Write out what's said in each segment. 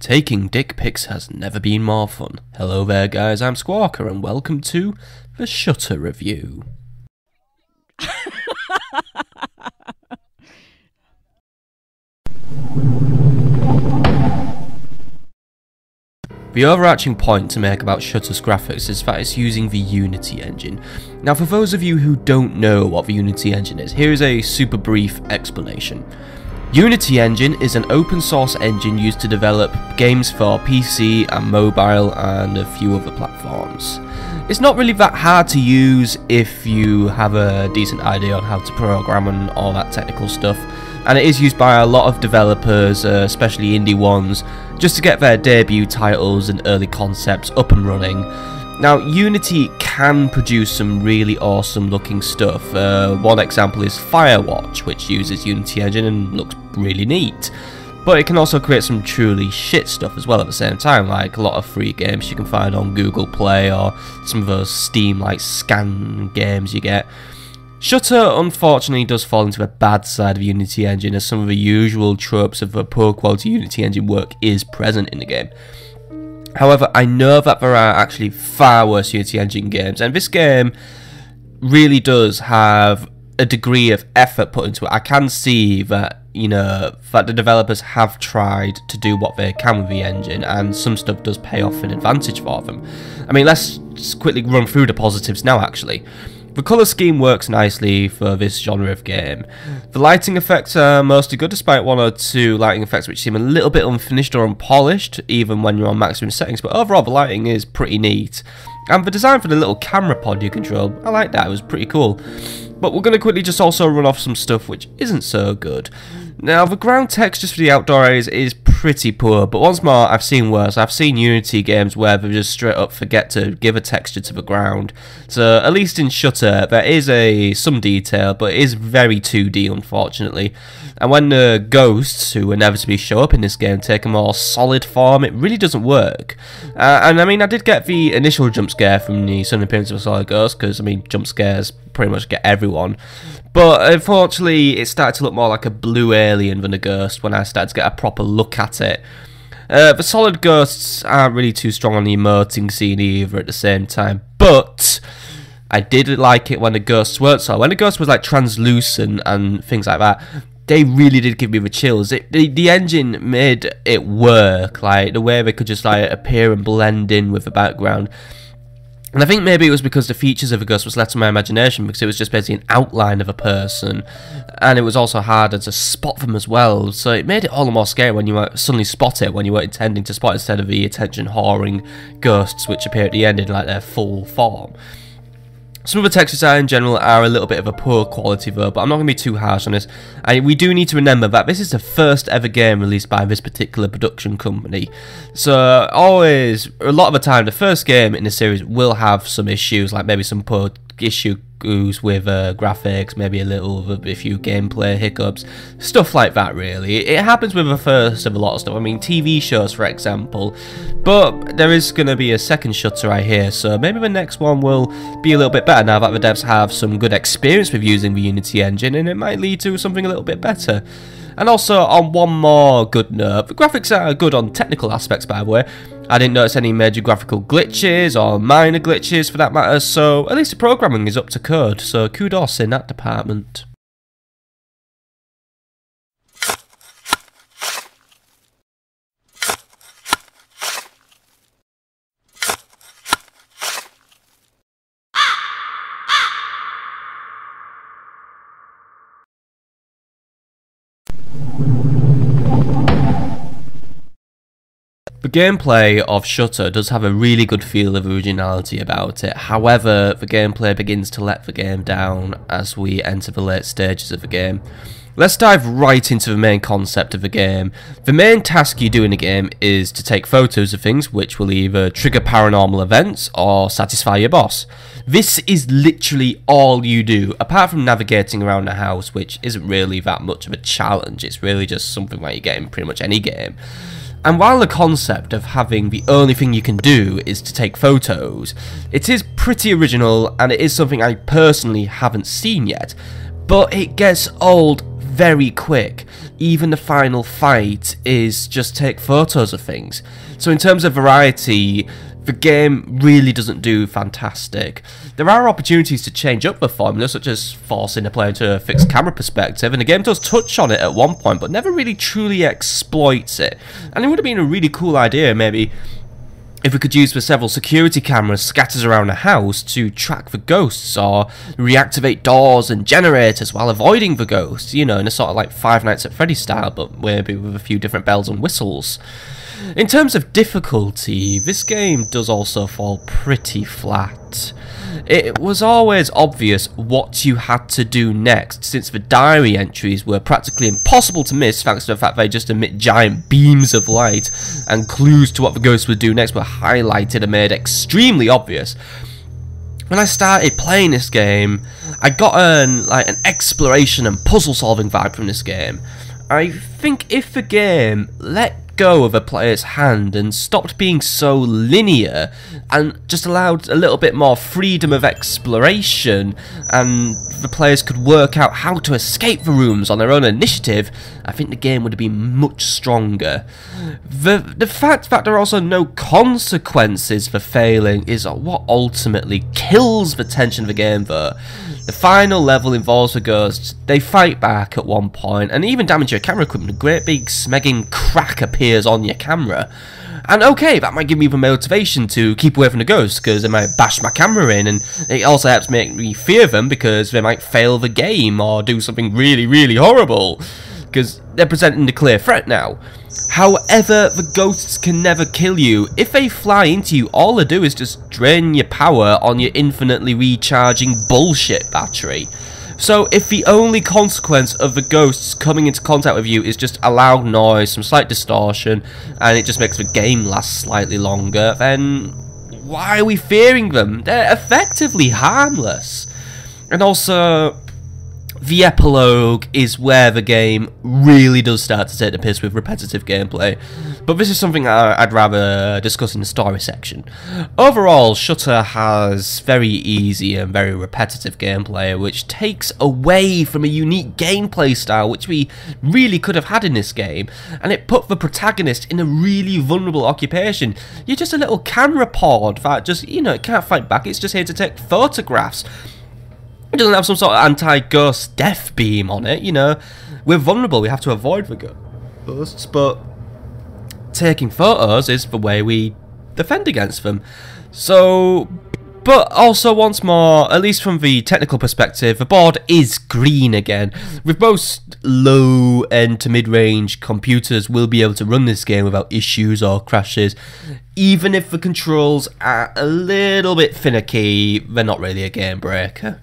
Taking dick pics has never been more fun. Hello there guys, I'm Squawker and welcome to the Shutter Review. The overarching point to make about Shutter's graphics is that it's using the Unity engine. Now for those of you who don't know what the Unity engine is, here is a super brief explanation. Unity engine is an open source engine used to develop games for PC and mobile and a few other platforms. It's not really that hard to use if you have a decent idea on how to program and all that technical stuff, and it is used by a lot of developers, especially indie ones, just to get their debut titles and early concepts up and running. Now, Unity can produce some really awesome looking stuff. One example is Firewatch, which uses Unity engine and looks really neat. But it can also create some truly shit stuff as well at the same time, like a lot of free games you can find on Google Play or some of those Steam-like scan games you get. Shutter, unfortunately, does fall into the bad side of Unity engine, as some of the usual tropes of a poor quality Unity engine work is present in the game. However, I know that there are actually far worse Unity engine games, and this game really does have a degree of effort put into it. I can see that, that the developers have tried to do what they can with the engine, and some stuff does pay off in advantage for them. I mean, let's just quickly run through the positives now, actually. The colour scheme works nicely for this genre of game. The lighting effects are mostly good, despite one or two lighting effects which seem a little bit unfinished or unpolished, even when you're on maximum settings, but overall the lighting is pretty neat. And the design for the little camera pod you control, I like that, it was pretty cool. But we're going to quickly just also run off some stuff which isn't so good. Now, the ground textures for the outdoor areas is pretty poor, but once more, I've seen worse. I've seen Unity games where they just straight up forget to give a texture to the ground. So, at least in Shutter, there is some detail, but it is very 2D, unfortunately. And when the ghosts, who inevitably show up in this game, take a more solid form, it really doesn't work. And I mean, I did get the initial jump scare from the sudden appearance of a solid ghost, because, I mean, jump scares pretty much get everyone. But unfortunately, it started to look more like a blue alien than a ghost when I started to get a proper look at it. The solid ghosts aren't really too strong on the emoting scene either at the same time, but I did like it when the ghosts weren't so. When the ghost was like translucent and things like that, they really did give me the chills. The engine made it work, like the way they could just like appear and blend in with the background. And I think maybe it was because the features of a ghost was left to my imagination, because it was just basically an outline of a person, and it was also harder to spot them as well, so it made it all the more scary when you might suddenly spot it when you weren't intending to spot, instead of the attention-whoring ghosts which appear at the end in like their full form. Some of the text design in general are a little bit of a poor quality though, but I'm not going to be too harsh on this. And we do need to remember that this is the first ever game released by this particular production company. So always, a lot of the time, the first game in the series will have some issues, like maybe some poor issues with graphics, maybe a few gameplay hiccups, stuff like that really. It happens with the first of a lot of stuff, I mean TV shows for example, but there is going to be a second Shutter I hear, so maybe the next one will be a little bit better now that the devs have some good experience with using the Unity engine, and it might lead to something a little bit better. And also, on one more good note, the graphics are good on technical aspects, by the way. I didn't notice any major graphical glitches or minor glitches for that matter, so at least the programming is up to code, so kudos in that department. The gameplay of Shutter does have a really good feel of originality about it. However, the gameplay begins to let the game down as we enter the late stages of the game. Let's dive right into the main concept of the game. The main task you do in the game is to take photos of things which will either trigger paranormal events or satisfy your boss. This is literally all you do, apart from navigating around the house, which isn't really that much of a challenge. It's really just something that you get in pretty much any game. And while the concept of having the only thing you can do is to take photos, it is pretty original, and it is something I personally haven't seen yet, but it gets old very quick. Even the final fight is just take photos of things. So in terms of variety, the game really doesn't do fantastic. There are opportunities to change up the formula, such as forcing a player into a fixed camera perspective, and the game does touch on it at one point, but never really truly exploits it. And it would have been a really cool idea, maybe, if we could use the several security cameras scattered around the house to track the ghosts, or reactivate doors and generators while avoiding the ghosts, you know, in a sort of like Five Nights at Freddy's style, but maybe with a few different bells and whistles. In terms of difficulty, this game does also fall pretty flat. It was always obvious what you had to do next, since the diary entries were practically impossible to miss thanks to the fact they just emit giant beams of light, and clues to what the ghost would do next were highlighted and made extremely obvious. When I started playing this game, I got an exploration and puzzle solving vibe from this game. I think if the game let go of a player's hand and stopped being so linear and just allowed a little bit more freedom of exploration, and the players could work out how to escape the rooms on their own initiative, I think the game would have been much stronger. The fact that there are also no consequences for failing is what ultimately kills the tension of the game though. The final level involves the ghosts. They fight back at one point and even damage your camera equipment. A great big smegging crack appears on your camera. And okay, that might give me the motivation to keep away from the ghosts, because they might bash my camera in, and it also helps make me fear them because they might fail the game or do something really, really horrible, because they're presenting a clear threat now. However, the ghosts can never kill you. If they fly into you, all they do is just drain your power on your infinitely recharging bullshit battery. So if the only consequence of the ghosts coming into contact with you is just a loud noise, some slight distortion, and it just makes the game last slightly longer, then why are we fearing them? They're effectively harmless. And also, the epilogue is where the game really does start to take the piss with repetitive gameplay, but this is something I'd rather discuss in the story section. Overall, Shutter has very easy and very repetitive gameplay, which takes away from a unique gameplay style which we really could have had in this game, and it put the protagonist in a really vulnerable occupation. You're just a little camera pod that just, you know, it can't fight back, it's just here to take photographs. It doesn't have some sort of anti-ghost death beam on it, you know. We're vulnerable, we have to avoid the ghosts, but taking photos is the way we defend against them. So, but also once more, at least from the technical perspective, the board is green again. With most low-end to mid-range computers will be able to run this game without issues or crashes. Even if the controls are a little bit finicky, they're not really a game breaker.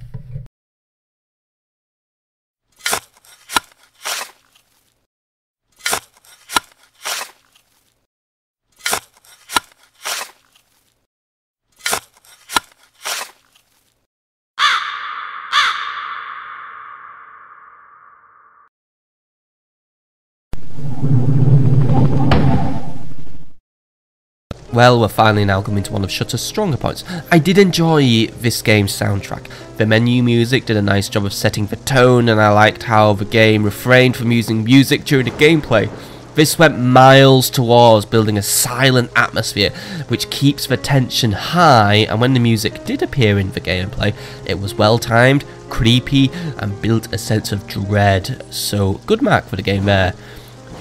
Well, we're finally now coming to one of Shutter's stronger points. I did enjoy this game's soundtrack. The menu music did a nice job of setting the tone, and I liked how the game refrained from using music during the gameplay. This went miles towards building a silent atmosphere, which keeps the tension high, and when the music did appear in the gameplay, it was well timed, creepy, and built a sense of dread. So, good mark for the game there.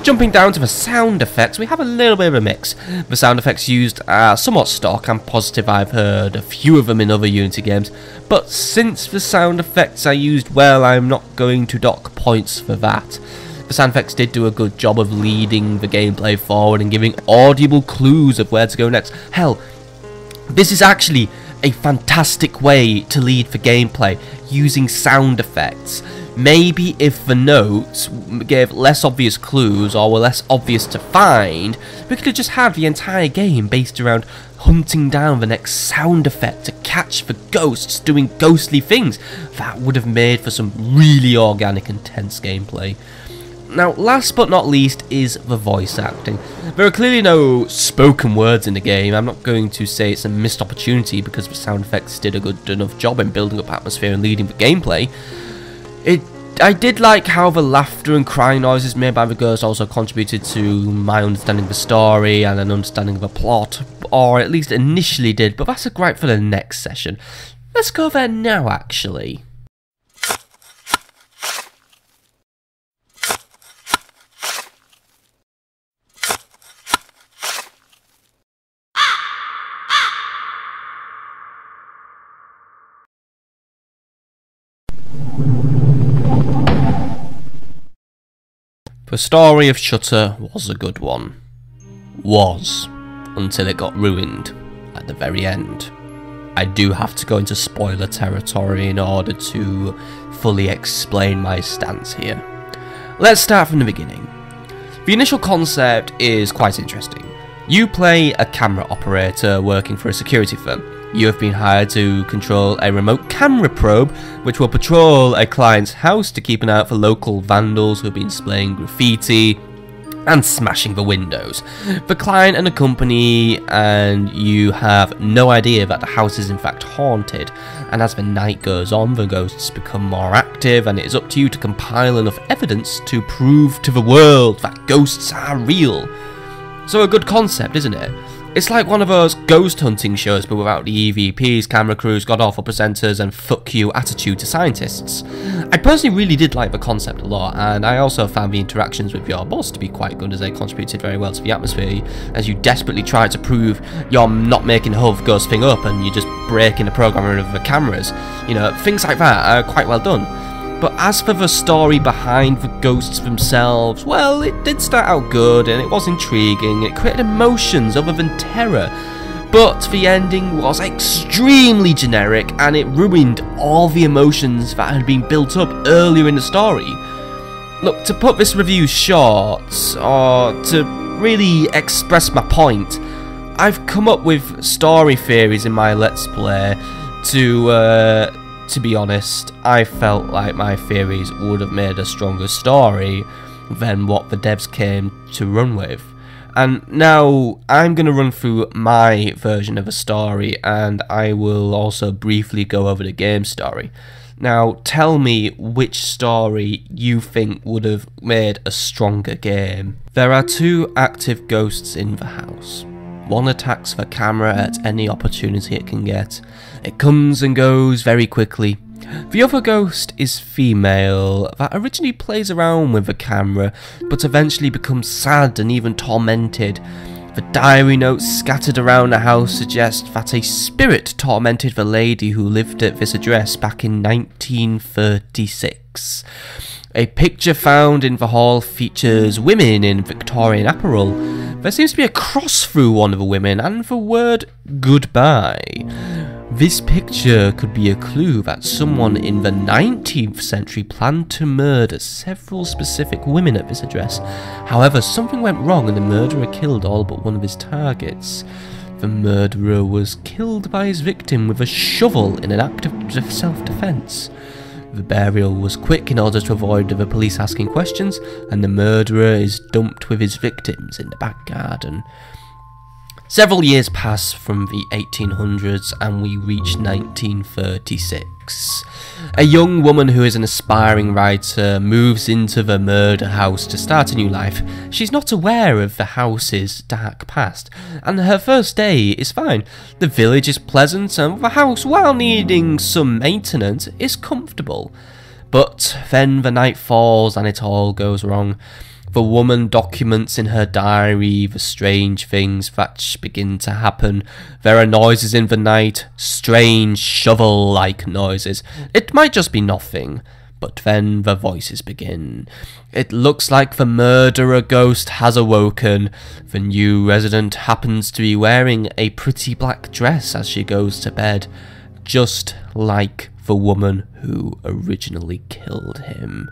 Jumping down to the sound effects, we have a little bit of a mix. The sound effects used are somewhat stock. I'm positive I've heard a few of them in other Unity games, but since the sound effects are used well, I'm not going to dock points for that. The sound effects did do a good job of leading the gameplay forward and giving audible clues of where to go next. Hell, this is actually a fantastic way to lead the gameplay, using sound effects. Maybe if the notes gave less obvious clues or were less obvious to find, we could have just had the entire game based around hunting down the next sound effect to catch the ghosts doing ghostly things. That would have made for some really organic and tense gameplay. Now, last but not least is the voice acting. There are clearly no spoken words in the game. I'm not going to say it's a missed opportunity because the sound effects did a good enough job in building up atmosphere and leading the gameplay. It I did like how the laughter and crying noises made by the ghost also contributed to my understanding of the story and an understanding of the plot, or at least initially did, but that's a gripe for the next session. Let's go there now, actually. The story of Shutter was a good one. Was. Until it got ruined at the very end. I do have to go into spoiler territory in order to fully explain my stance here. Let's start from the beginning. The initial concept is quite interesting. You play a camera operator working for a security firm. You have been hired to control a remote camera probe which will patrol a client's house to keep an eye out for local vandals who have been displaying graffiti and smashing the windows. The client and the company and you have no idea that the house is in fact haunted, and as the night goes on the ghosts become more active and it is up to you to compile enough evidence to prove to the world that ghosts are real. So a good concept, isn't it? It's like one of those ghost hunting shows but without the EVPs, camera crews, god-awful presenters and fuck you attitude to scientists. I personally really did like the concept a lot, and I also found the interactions with your boss to be quite good as they contributed very well to the atmosphere as you desperately try to prove you're not making the whole ghost thing up and you're just breaking the programming of the cameras. You know, things like that are quite well done. But as for the story behind the ghosts themselves, well, it did start out good and it was intriguing, it created emotions other than terror, but the ending was extremely generic and it ruined all the emotions that had been built up earlier in the story. Look, to put this review short, or to really express my point, I've come up with story theories in my Let's Play to be honest, I felt like my theories would have made a stronger story than what the devs came to run with. And now I'm going to run through my version of a story, and I will also briefly go over the game story. Now tell me which story you think would have made a stronger game. There are two active ghosts in the house. One attacks the camera at any opportunity it can get. It comes and goes very quickly. The other ghost is female, that originally plays around with the camera, but eventually becomes sad and even tormented. The diary notes scattered around the house suggest that a spirit tormented the lady who lived at this address back in 1936. A picture found in the hall features women in Victorian apparel. There seems to be a cross through one of the women and the word goodbye. This picture could be a clue that someone in the 19th century planned to murder several specific women at this address. However, something went wrong and the murderer killed all but one of his targets. The murderer was killed by his victim with a shovel in an act of self-defense. The burial was quick in order to avoid the police asking questions, and the murderer is dumped with his victims in the back garden. Several years pass from the 1800s and we reach 1936. A young woman who is an aspiring writer moves into the murder house to start a new life. She's not aware of the house's dark past, and her first day is fine. The village is pleasant and the house, while needing some maintenance, is comfortable. But then the night falls and it all goes wrong. The woman documents in her diary the strange things that begin to happen. There are noises in the night, strange shovel-like noises. It might just be nothing, but then the voices begin. It looks like the murderer ghost has awoken. The new resident happens to be wearing a pretty black dress as she goes to bed, just like the woman who originally killed him.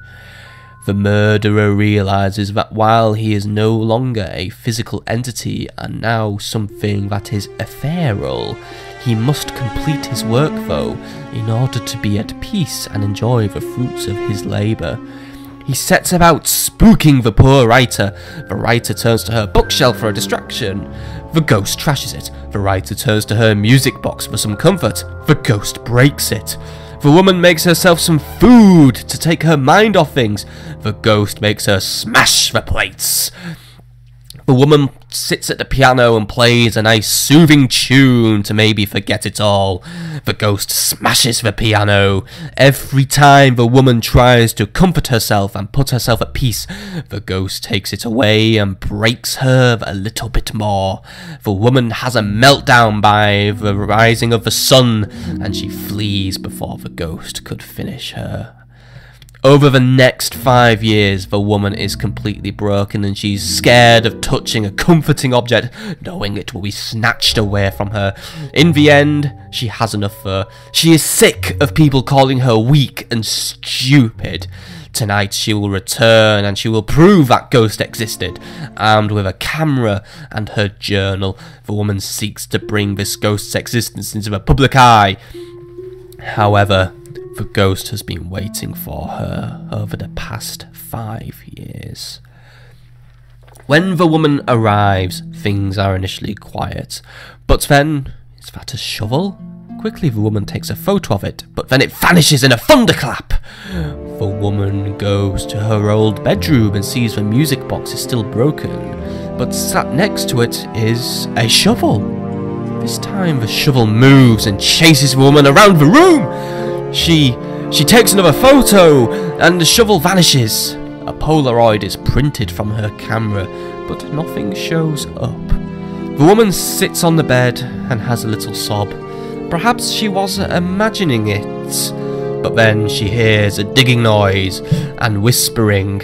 The murderer realizes that while he is no longer a physical entity and now something that is ethereal, he must complete his work though, in order to be at peace and enjoy the fruits of his labour. He sets about spooking the poor writer. The writer turns to her bookshelf for a distraction. The ghost trashes it. The writer turns to her music box for some comfort. The ghost breaks it. The woman makes herself some food to take her mind off things. The ghost makes her smash the plates. The woman sits at the piano and plays a nice soothing tune to maybe forget it all. The ghost smashes the piano. Every time the woman tries to comfort herself and put herself at peace, the ghost takes it away and breaks her a little bit more. The woman has a meltdown by the rising of the sun, and she flees before the ghost could finish her. Over the next 5 years, the woman is completely broken and she's scared of touching a comforting object, knowing it will be snatched away from her. In the end, she has enough of her. She is sick of people calling her weak and stupid. Tonight she will return and she will prove that ghost existed. Armed with a camera and her journal, the woman seeks to bring this ghost's existence into the public eye. However, the ghost has been waiting for her over the past 5 years. When the woman arrives, things are initially quiet. But then, is that a shovel? Quickly the woman takes a photo of it, but then it vanishes in a thunderclap. The woman goes to her old bedroom and sees the music box is still broken, but sat next to it is a shovel. This time the shovel moves and chases the woman around the room. She takes another photo and the shovel vanishes. A Polaroid is printed from her camera, but nothing shows up. The woman sits on the bed and has a little sob. Perhaps she was imagining it. But then she hears a digging noise and whispering.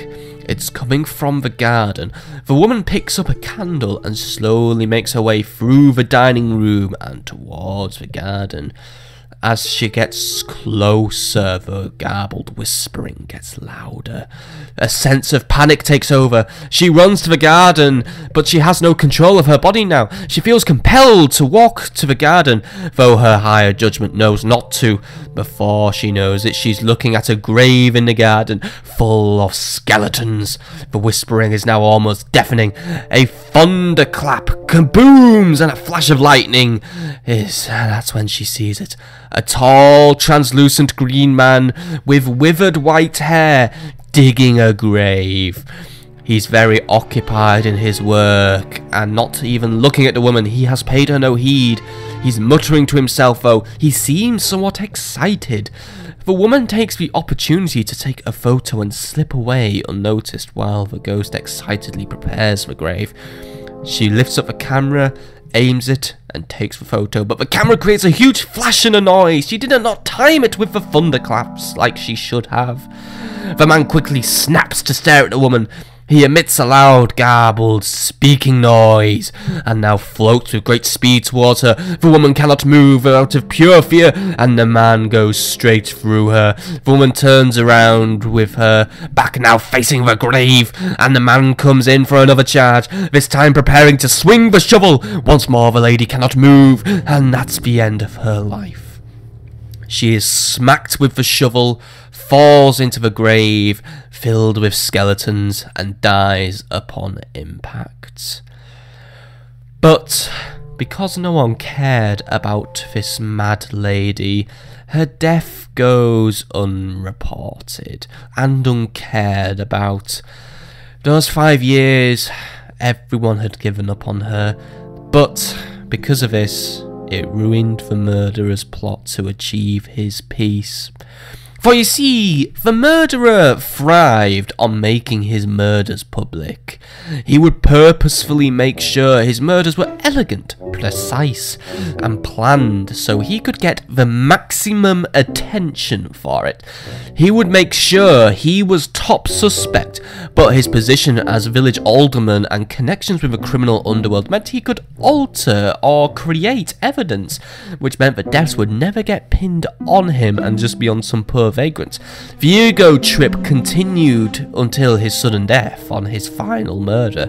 It's coming from the garden. The woman picks up a candle and slowly makes her way through the dining room and towards the garden. As she gets closer, the garbled whispering gets louder. A sense of panic takes over. She runs to the garden, but she has no control of her body now. She feels compelled to walk to the garden, though her higher judgment knows not to. Before she knows it, she's looking at a grave in the garden, full of skeletons. The whispering is now almost deafening. A thunderclap, kabooms, and a flash of lightning. That's when she sees it. A tall, translucent green man with withered white hair digging a grave. He's very occupied in his work and not even looking at the woman. He has paid her no heed. He's muttering to himself, though. He seems somewhat excited. The woman takes the opportunity to take a photo and slip away unnoticed while the ghost excitedly prepares the grave. She lifts up the camera, aims it, and takes the photo, but the camera creates a huge flash and a noise. She did not time it with the thunderclaps like she should have. The man quickly snaps to stare at the woman. He emits a loud, garbled, speaking noise, and now floats with great speed towards her. The woman cannot move out of pure fear, and the man goes straight through her. The woman turns around with her back now facing the grave, and the man comes in for another charge, this time preparing to swing the shovel. Once more the lady cannot move, and that's the end of her life. She is smacked with the shovel, falls into the grave filled with skeletons, and dies upon impact. But because no one cared about this mad lady, her death goes unreported and uncared about. Those 5 years, everyone had given up on her, but because of this, it ruined the murderer's plot to achieve his peace. For you see, the murderer thrived on making his murders public. He would purposefully make sure his murders were elegant, precise, and planned so he could get the maximum attention for it. He would make sure he was top suspect, but his position as village alderman and connections with the criminal underworld meant he could alter or create evidence, which meant that deaths would never get pinned on him and just be on some poor vagrant. The ego trip continued until his sudden death on his final murder.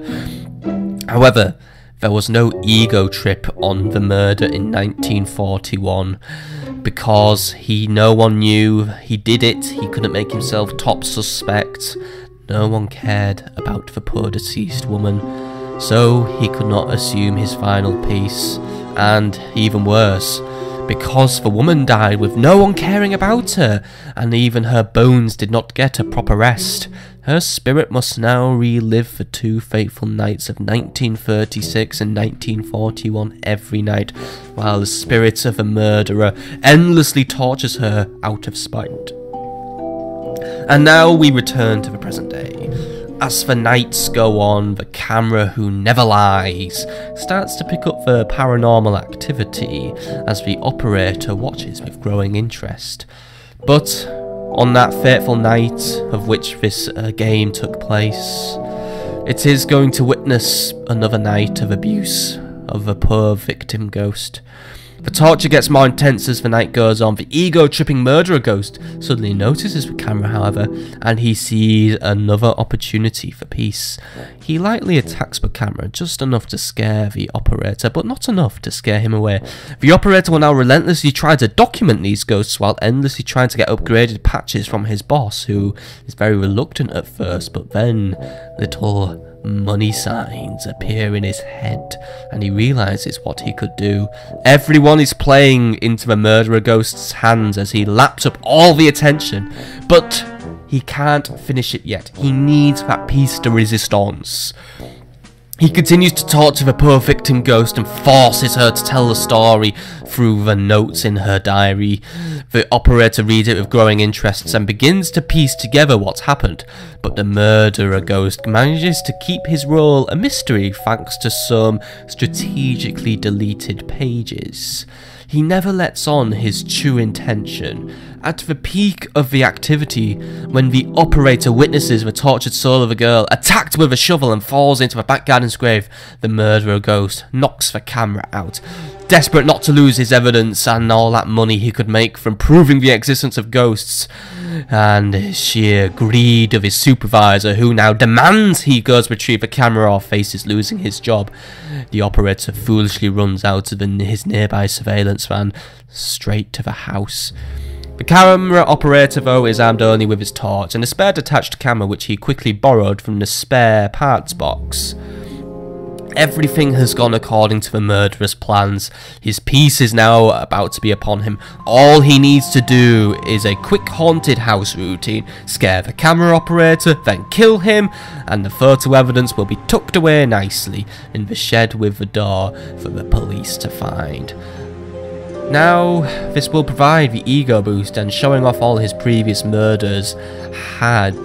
However, there was no ego trip on the murder in 1941 because no one knew he did it. He couldn't make himself top suspect. No one cared about the poor deceased woman, so he could not assume his final peace. And even worse, because the woman died with no one caring about her, and even her bones did not get a proper rest. Her spirit must now relive the 2 fateful nights of 1936 and 1941 every night, while the spirit of the murderer endlessly tortures her out of spite. And now we return to the present day. As the nights go on, the camera who never lies starts to pick up the paranormal activity as the operator watches with growing interest. But on that fateful night of which this game took place, it is going to witness another night of abuse of the poor victim ghost. The torture gets more intense as the night goes on. The ego-tripping murderer ghost suddenly notices the camera, however, and he sees another opportunity for peace. He lightly attacks the camera, just enough to scare the operator, but not enough to scare him away. The operator will now relentlessly try to document these ghosts while endlessly trying to get upgraded patches from his boss, who is very reluctant at first, but then little money signs appear in his head, and he realizes what he could do. Everyone is playing into the murderer ghost's hands as he laps up all the attention, but he can't finish it yet. He needs that piece de resistance. He continues to torture the poor victim ghost and forces her to tell the story through the notes in her diary. The operator reads it with growing interest and begins to piece together what's happened, but the murderer ghost manages to keep his role a mystery thanks to some strategically deleted pages. He never lets on his true intention. At the peak of the activity, when the operator witnesses the tortured soul of a girl attacked with a shovel and falls into the back garden's grave, the murderer ghost knocks the camera out. Desperate not to lose his evidence and all that money he could make from proving the existence of ghosts, and his sheer greed of his supervisor, who now demands he goes retrieve the camera or faces losing his job, the operator foolishly runs out of his nearby surveillance van straight to the house. The camera operator, though, is armed only with his torch and a spare detached camera which he quickly borrowed from the spare parts box. Everything has gone according to the murderer's plans. His peace is now about to be upon him. All he needs to do is a quick haunted house routine, scare the camera operator, then kill him, and the photo evidence will be tucked away nicely in the shed with the door for the police to find. Now, this will provide the ego boost, and showing off all his previous murders had.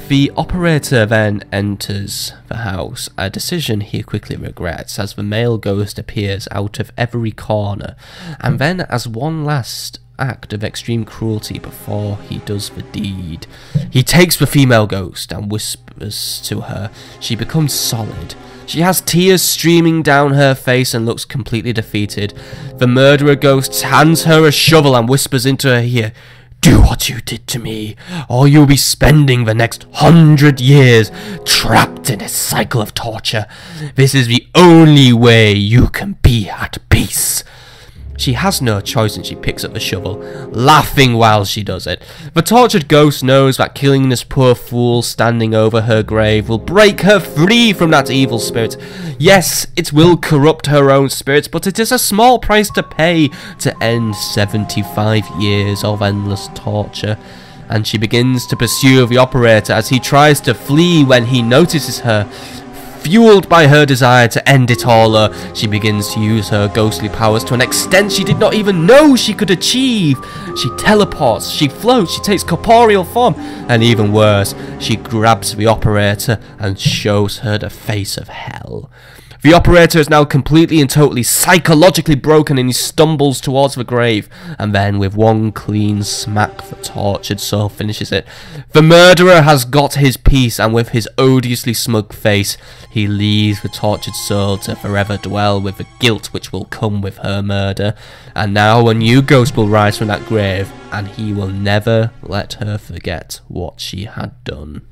The operator then enters the house, a decision he quickly regrets as the male ghost appears out of every corner, and then as one last act of extreme cruelty before he does the deed, he takes the female ghost and whispers to her. She becomes solid. She has tears streaming down her face and looks completely defeated. The murderer ghost hands her a shovel and whispers into her ear, "Do what you did to me, or you'll be spending the next 100 years trapped in a cycle of torture. This is the only way you can be at peace." She has no choice and she picks up the shovel, laughing while she does it. The tortured ghost knows that killing this poor fool standing over her grave will break her free from that evil spirit. Yes, it will corrupt her own spirit, but it is a small price to pay to end 75 years of endless torture. And she begins to pursue the operator as he tries to flee when he notices her. Fueled by her desire to end it all, she begins to use her ghostly powers to an extent she did not even know she could achieve. She teleports, she floats, she takes corporeal form, and even worse, she grabs the operator and shows her the face of hell. The operator is now completely and totally psychologically broken and he stumbles towards the grave, and then with one clean smack the tortured soul finishes it. The murderer has got his peace, and with his odiously smug face he leaves the tortured soul to forever dwell with the guilt which will come with her murder. And now a new ghost will rise from that grave, and he will never let her forget what she had done.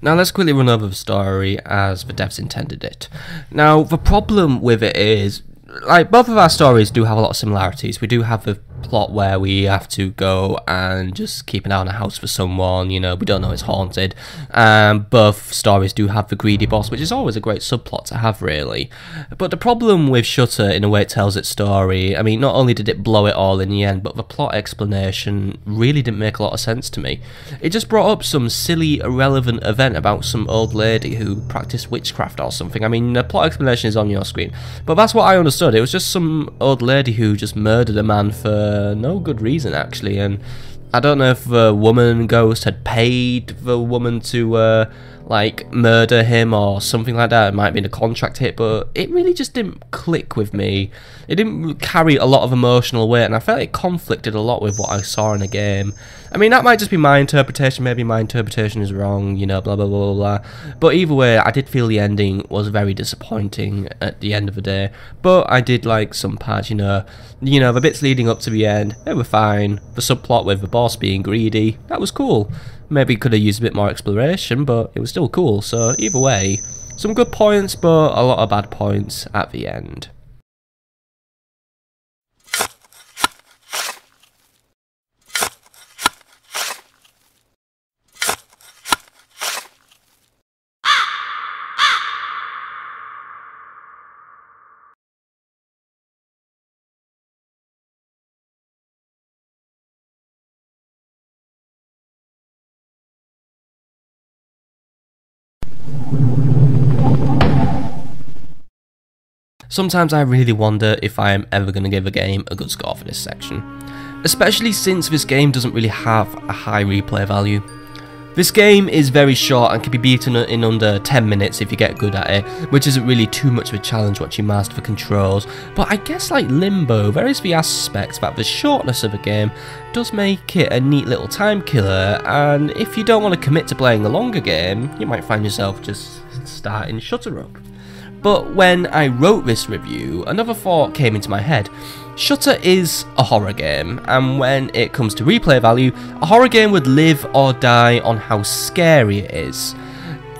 Now let's quickly run over the story as the devs intended it. Now the problem with it is, like, both of our stories do have a lot of similarities. We do have the plot where we have to go and just keep an eye on a house for someone, you know, we don't know it's haunted. Both stories do have the greedy boss, which is always a great subplot to have, really. But the problem with Shutter, in a way it tells its story, I mean, not only did it blow it all in the end, but the plot explanation really didn't make a lot of sense to me. It just brought up some silly, irrelevant event about some old lady who practiced witchcraft or something. I mean, the plot explanation is on your screen, but that's what I understood. It was just some old lady who just murdered a man for no good reason, actually, and I don't know if the woman ghost had paid the woman to like murder him or something like that. It might be in a contract hit, but it really just didn't click with me. It didn't carry a lot of emotional weight, and I felt it conflicted a lot with what I saw in the game. I mean, that might just be my interpretation, maybe my interpretation is wrong, you know, blah blah blah blah. But either way, I did feel the ending was very disappointing at the end of the day. But I did like some parts, you know, the bits leading up to the end, they were fine. The subplot with the boss being greedy, that was cool. Maybe could have used a bit more exploration, but it was still cool. So either way, some good points, but a lot of bad points at the end. Sometimes I really wonder if I am ever going to give a game a good score for this section, especially since this game doesn't really have a high replay value. This game is very short and can be beaten in under 10 minutes if you get good at it, which isn't really too much of a challenge once you master the controls, but I guess like Limbo, there is the aspect that the shortness of a game does make it a neat little time killer, and if you don't want to commit to playing a longer game, you might find yourself just starting Shutter up. But when I wrote this review, another thought came into my head. Shutter is a horror game, and when it comes to replay value, a horror game would live or die on how scary it is.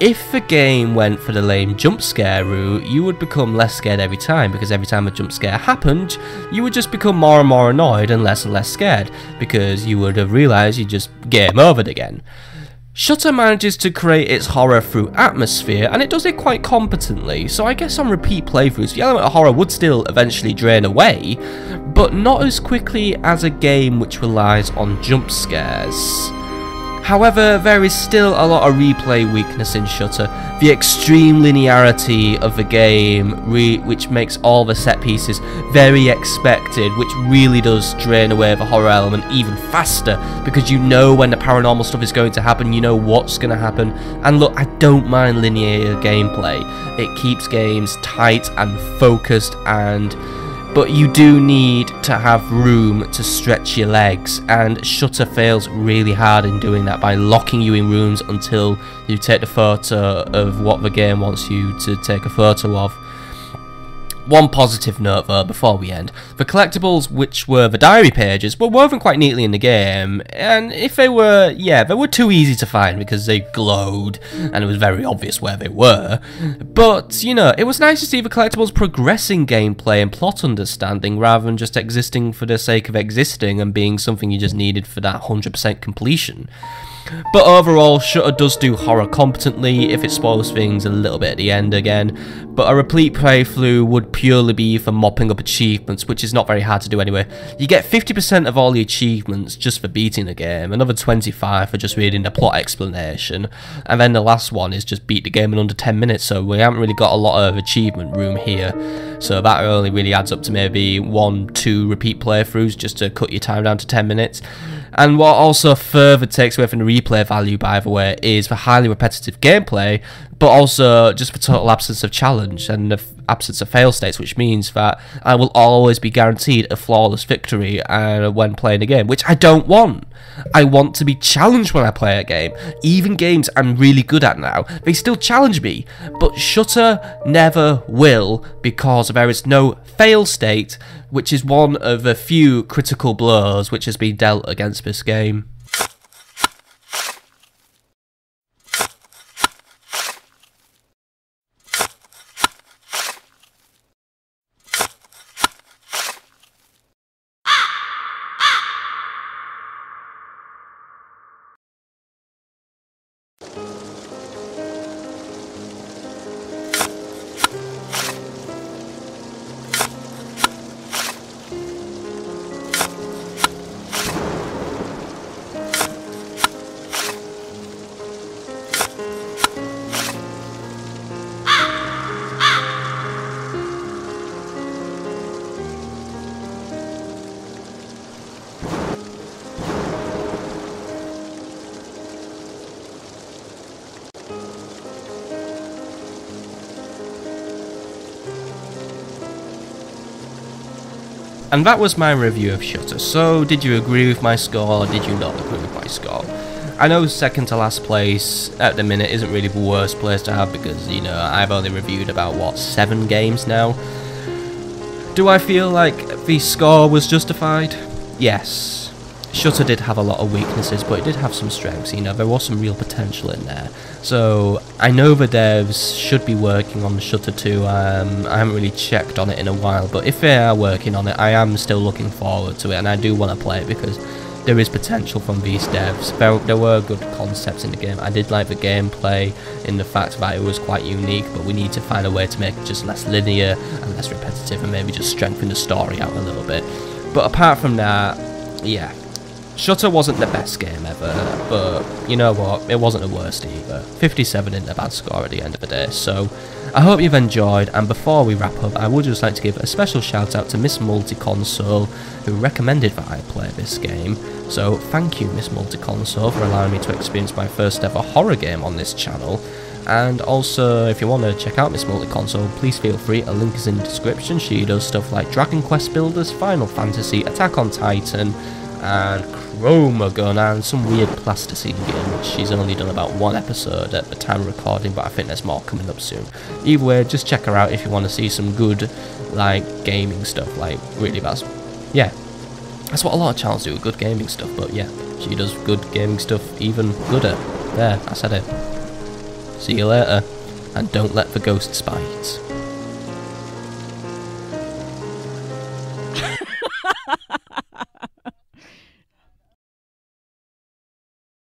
If the game went for the lame jump scare route, you would become less scared every time, because every time a jump scare happened, you would just become more and more annoyed and less scared, because you would have realised you just game overed again. Shutter manages to create its horror through atmosphere, and it does it quite competently, so I guess on repeat playthroughs the element of horror would still eventually drain away, but not as quickly as a game which relies on jump scares. However, there is still a lot of replay weakness in Shutter. The extreme linearity of the game, which makes all the set pieces very expected, which really does drain away the horror element even faster, because you know when the paranormal stuff is going to happen, you know what's going to happen. And look, I don't mind linear gameplay. It keeps games tight and focused, but you do need to have room to stretch your legs, and Shutter fails really hard in doing that by locking you in rooms until you take the photo of what the game wants you to take a photo of. One positive note though before we end, the collectibles, which were the diary pages, were woven quite neatly in the game, and if they were, they were too easy to find because they glowed and it was very obvious where they were, but you know, it was nice to see the collectibles progressing gameplay and plot understanding rather than just existing for the sake of existing and being something you just needed for that 100% completion. But overall, Shutter does do horror competently if it spoils things a little bit at the end again, but a replete playthrough would purely be for mopping up achievements, which is not very hard to do anyway. You get 50% of all the achievements just for beating the game, another 25 for just reading the plot explanation, and then the last one is just beat the game in under 10 minutes, so we haven't really got a lot of achievement room here. So that only really adds up to maybe 1-2 repeat playthroughs just to cut your time down to 10 minutes. And what also further takes away from the replay value, by the way, is the highly repetitive gameplay, but also just the total absence of challenge and the absence of fail states, which means that I will always be guaranteed a flawless victory when playing a game, which I don't want. I want to be challenged when I play a game. Even games I'm really good at now, they still challenge me, but Shutter never will, because there is no fail state, which is one of the few critical blows which has been dealt against this game. And that was my review of Shutter. So, did you agree with my score, or did you not agree with my score? I know second to last place at the minute isn't really the worst place to have, because, you know, I've only reviewed about, what, 7 games now? Do I feel like the score was justified? Yes. Shutter did have a lot of weaknesses, but it did have some strengths, you know, there was some real potential in there. So, I know the devs should be working on Shutter 2, I haven't really checked on it in a while, but if they are working on it, I am still looking forward to it, and I do want to play it, because there is potential from these devs. There were good concepts in the game. I did like the gameplay, in the fact that it was quite unique, but we need to find a way to make it just less linear, and less repetitive, and maybe just strengthen the story out a little bit. But apart from that, yeah. Shutter wasn't the best game ever, but you know what, it wasn't the worst either. 57 isn't a bad score at the end of the day, so I hope you've enjoyed, and before we wrap up, I would just like to give a special shout out to Miss Multi-Console, who recommended that I play this game. So thank you, Miss Multi-Console, for allowing me to experience my first ever horror game on this channel. And also, if you want to check out Miss Multi-Console, please feel free, a link is in the description. She does stuff like Dragon Quest Builders, Final Fantasy, Attack on Titan, and Chroma Gun, and some weird plasticine game, which she's only done about 1 episode at the time of recording, but I think there's more coming up soon. Either way, just check her out if you want to see some good, like, gaming stuff, like, really, that's what a lot of channels do, good gaming stuff, but yeah, she does good gaming stuff even gooder. There, I said it. See you later, and don't let the ghosts bite.